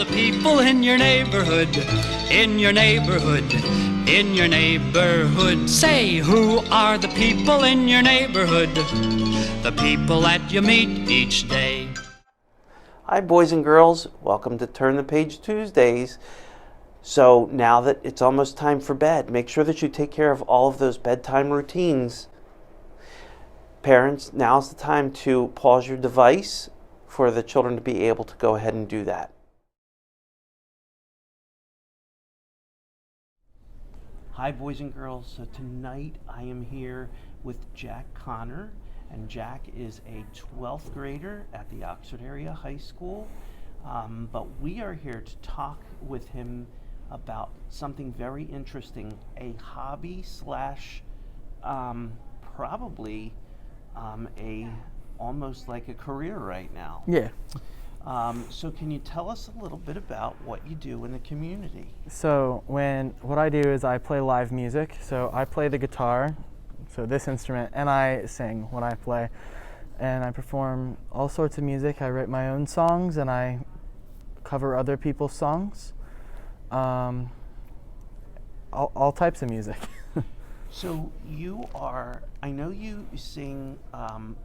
the people in your neighborhood, in your neighborhood, in your neighborhood? Say, who are the people in your neighborhood? The people that you meet each day. Hi boys and girls, welcome to Turn the Page Tuesdays. So now that it's almost time for bed, make sure that you take care of all of those bedtime routines. Parents, now's the time to pause your device for the children to be able to go ahead and do that. Hi boys and girls, so tonight I am here with Jac Conner, and Jac is a 12th grader at the Oxford Area High School, but we are here to talk with him about something very interesting, a hobby slash probably a almost like a career right now. Yeah. So can you tell us a little bit about what you do in the community? So what I do is I play live music. So I play the guitar, so this instrument, and I sing when I play. And I perform all sorts of music. I write my own songs and I cover other people's songs. All types of music. So I know you sing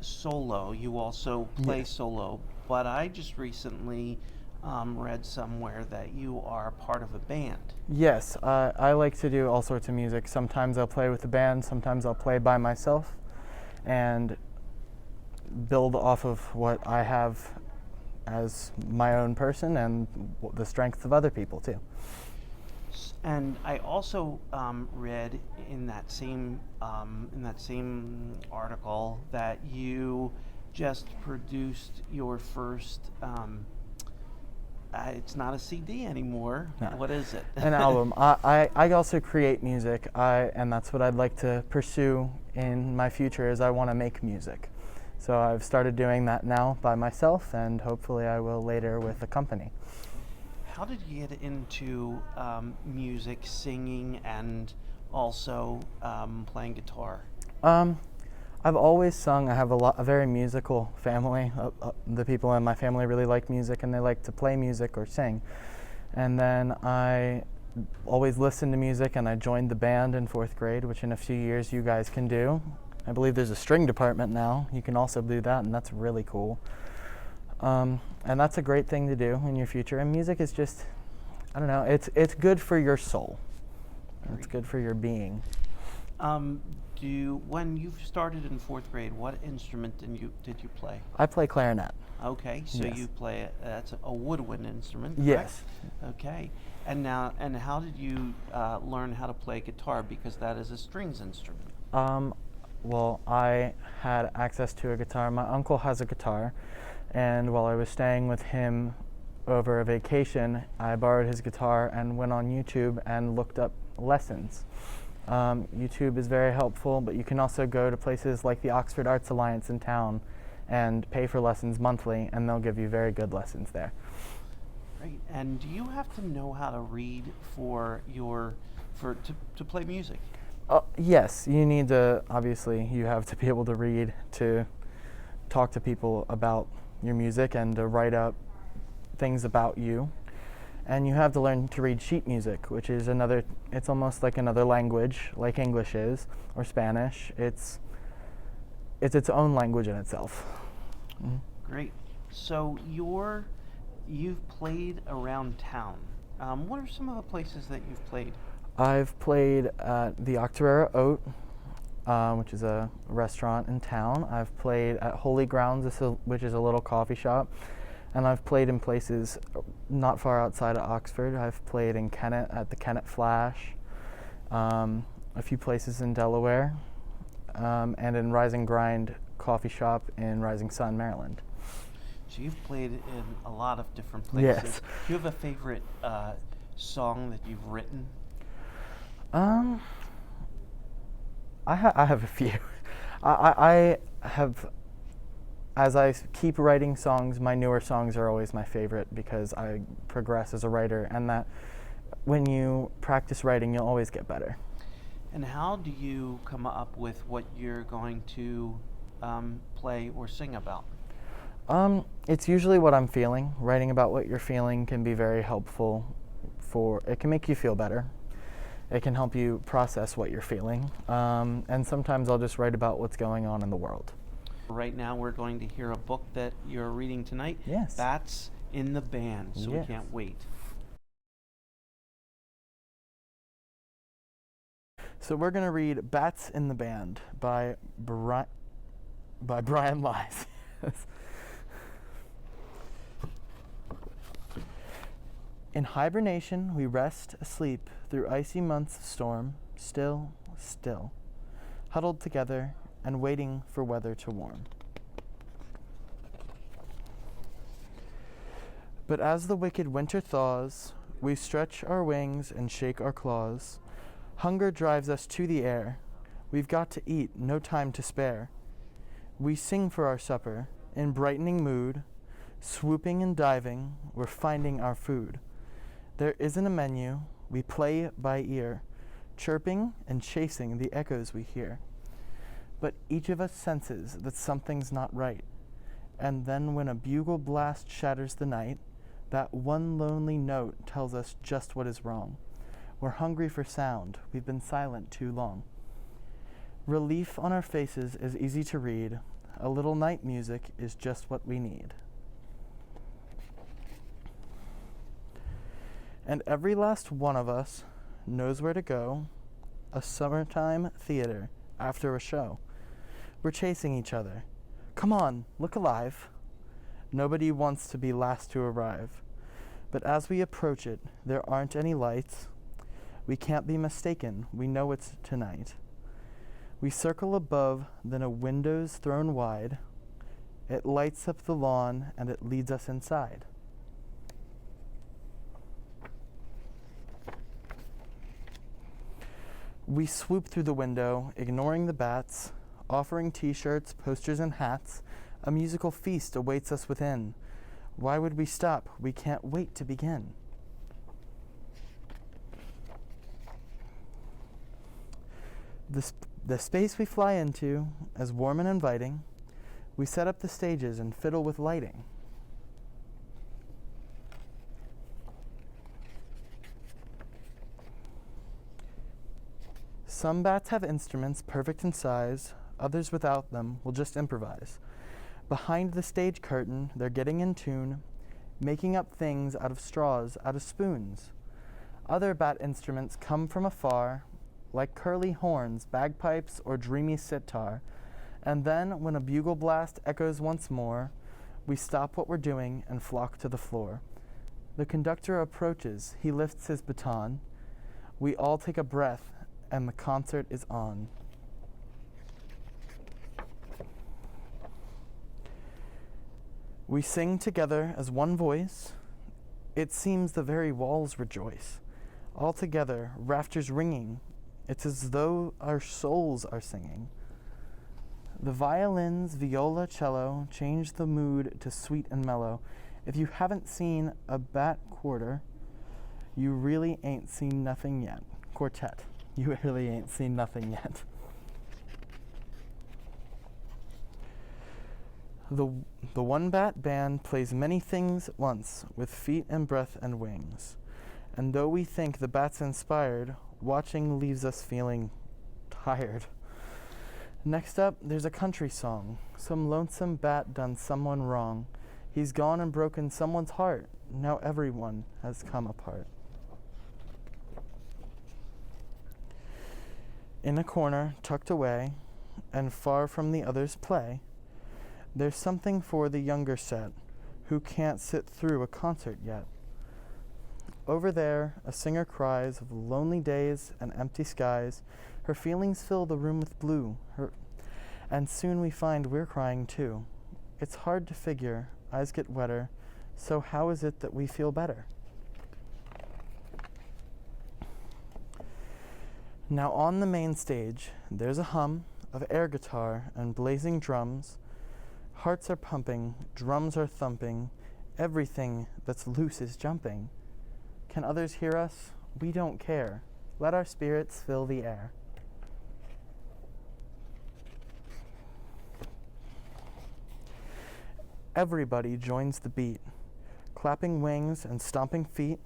solo, you also play solo, but I just recently read somewhere that you are part of a band. Yes, I like to do all sorts of music. Sometimes I'll play with the band, sometimes I'll play by myself and build off of what I have as my own person and the strengths of other people too. And I also read in that same article that you just produced your first. It's not a CD anymore. No. What is it? An album. I also create music, and that's what I'd like to pursue in my future. Is I want to make music. So I've started doing that now by myself, and hopefully I will later with a company. How did you get into music, singing, and also playing guitar? I've always sung. I have a very musical family. The people in my family really like music, and they like to play music or sing. And then I always listened to music, and I joined the band in 4th grade, which in a few years you guys can do. I believe there's a string department now. You can also do that, and that's really cool. And that's a great thing to do in your future. And music is just, I don't know, it's good for your soul. It's good for your being. When you started in 4th grade, what instrument did you play? I play clarinet. Okay, so yes. You play that's a woodwind instrument, correct? Yes. Okay, and how did you learn how to play guitar, because that is a strings instrument? Well, I had access to a guitar. My uncle has a guitar, and while I was staying with him over a vacation, I borrowed his guitar and went on YouTube and looked up lessons. YouTube is very helpful, but you can also go to places like the Oxford Arts Alliance in town and pay for lessons monthly, and they'll give you very good lessons there. Great. And do you have to know how to read to play music? Yes, you need to, obviously, you have to be able to read to talk to people about your music and to write up things about you. And you have to learn to read sheet music, which is it's almost like another language, like English is, or Spanish. It's its own language in itself. Mm-hmm. Great. So you've played around town. What are some of the places that you've played? I've played at the Octorara Oat, which is a restaurant in town. I've played at Holy Grounds, which is a little coffee shop. And I've played in places not far outside of Oxford. I've played in Kennet at the Kennet Flash, a few places in Delaware, and in Rising Grind coffee shop in Rising Sun, Maryland. So you've played in a lot of different places. Yes. Do you have a favorite song that you've written? I have a few. I have. As I keep writing songs, my newer songs are always my favorite because I progress as a writer, and that when you practice writing, you'll always get better. And how do you come up with what you're going to play or sing about? It's usually what I'm feeling. Writing about what you're feeling can be very helpful it can make you feel better. It can help you process what you're feeling. And sometimes I'll just write about what's going on in the world. Right now we're going to hear a book that you're reading tonight. Yes. Bats in the Band, so Yes. we can't wait. So we're going to read Bats in the Band by Brian Lies. In hibernation we rest asleep through icy months of storm, still, still, huddled together and waiting for weather to warm. But as the wicked winter thaws, we stretch our wings and shake our claws. Hunger drives us to the air. We've got to eat, no time to spare. We sing for our supper, in brightening mood. Swooping and diving, we're finding our food. There isn't a menu, we play by ear, chirping and chasing the echoes we hear. But each of us senses that something's not right. And then when a bugle blast shatters the night, that one lonely note tells us just what is wrong. We're hungry for sound, we've been silent too long. Relief on our faces is easy to read. A little night music is just what we need. And every last one of us knows where to go. A summertime theater after a show. We're chasing each other. Come on, look alive. Nobody wants to be last to arrive. But as we approach it, there aren't any lights. We can't be mistaken, we know it's tonight. We circle above, then a window's thrown wide. It lights up the lawn and it leads us inside. We swoop through the window, ignoring the bats, offering t-shirts, posters, and hats. A musical feast awaits us within. Why would we stop? We can't wait to begin. The space we fly into is warm and inviting. We set up the stages and fiddle with lighting. Some bats have instruments perfect in size, others without them will just improvise. Behind the stage curtain, they're getting in tune, making up things out of straws, out of spoons. Other bat instruments come from afar, like curly horns, bagpipes, or dreamy sitar. And then, when a bugle blast echoes once more, we stop what we're doing and flock to the floor. The conductor approaches, he lifts his baton. We all take a breath, and the concert is on. We sing together as one voice. It seems the very walls rejoice. All together, rafters ringing. It's as though our souls are singing. The violins, viola, cello change the mood to sweet and mellow. If you haven't seen a bat quarter, you really ain't seen nothing yet. Quartet. You really ain't seen nothing yet. The one bat band plays many things at once, with feet and breath and wings. And though we think the bat's inspired, watching leaves us feeling tired. Next up, there's a country song. Some lonesome bat done someone wrong. He's gone and broken someone's heart. Now everyone has come apart. In a corner, tucked away, and far from the others' play, there's something for the younger set who can't sit through a concert yet. Over there, a singer cries of lonely days and empty skies. Her feelings fill the room with blue, and soon we find we're crying too. It's hard to figure, eyes get wetter, so how is it that we feel better? Now on the main stage, there's a hum of air guitar and blazing drums. Hearts are pumping, drums are thumping, everything that's loose is jumping. Can others hear us? We don't care. Let our spirits fill the air. Everybody joins the beat, clapping wings and stomping feet.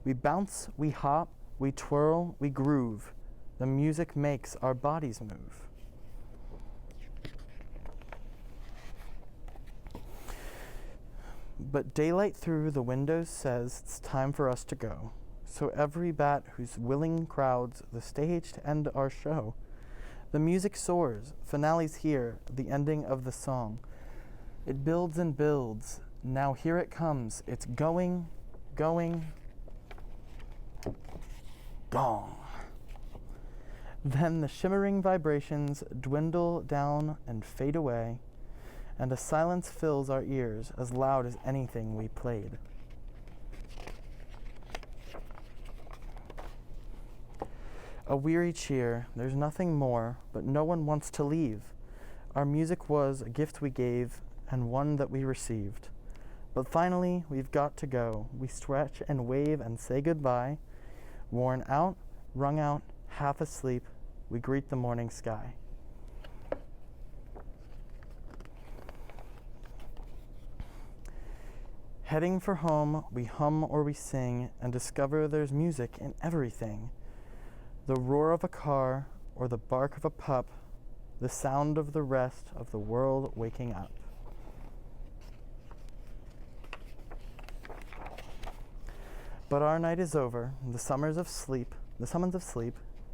We bounce, we hop, we twirl, we groove. The music makes our bodies move. But daylight through the windows says it's time for us to go. So every bat who's willing crowds the stage to end our show. The music soars, finale's here, the ending of the song. It builds and builds, now here it comes. It's going, going, gong. Then the shimmering vibrations dwindle down and fade away, and a silence fills our ears as loud as anything we played. A weary cheer, there's nothing more, but no one wants to leave. Our music was a gift we gave and one that we received. But finally, we've got to go. We stretch and wave and say goodbye. Worn out, wrung out, half asleep, we greet the morning sky. Heading for home, we hum or we sing and discover there's music in everything. The roar of a car or the bark of a pup, the sound of the rest of the world waking up. But our night is over, the summons of sleep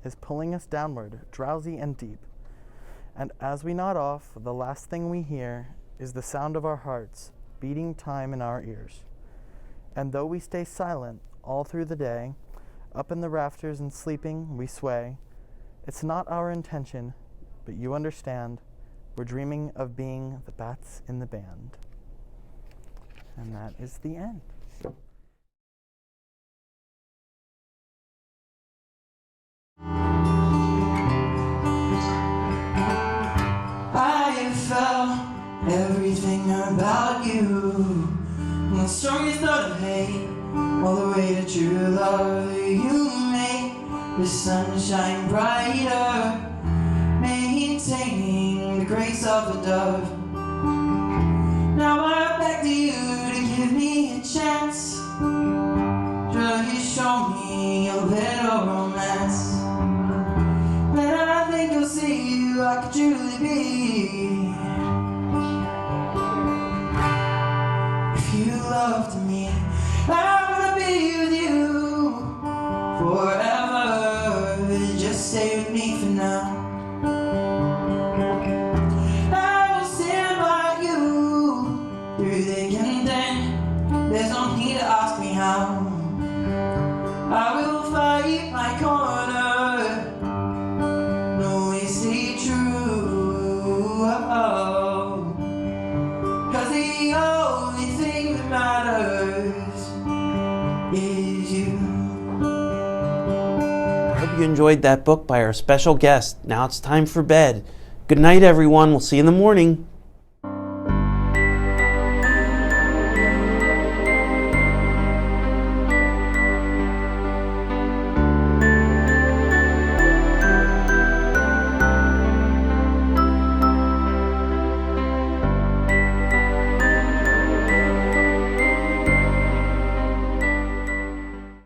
is pulling us downward, drowsy and deep. And as we nod off, the last thing we hear is the sound of our hearts beating time in our ears. And though we stay silent all through the day, up in the rafters and sleeping we sway, it's not our intention, but you understand, we're dreaming of being the bats in the band. And that is the end. I felt everything about you, from the strongest note of hate all the way to true love. You make the sun shine brighter, maintaining the grace of a dove. Now I'm back to you to give me a chance. You show me a little romance, and I think you'll see who I could truly be. If you loved me, I wanna be with you forever. Just stay with me for now. I will stand by you through thick and thin. There's no need to ask me how. I will fight my corner, always stay true. Cause the only thing that matters is you. Hope you enjoyed that book by our special guest. Now it's time for bed. Good night, everyone. We'll see you in the morning.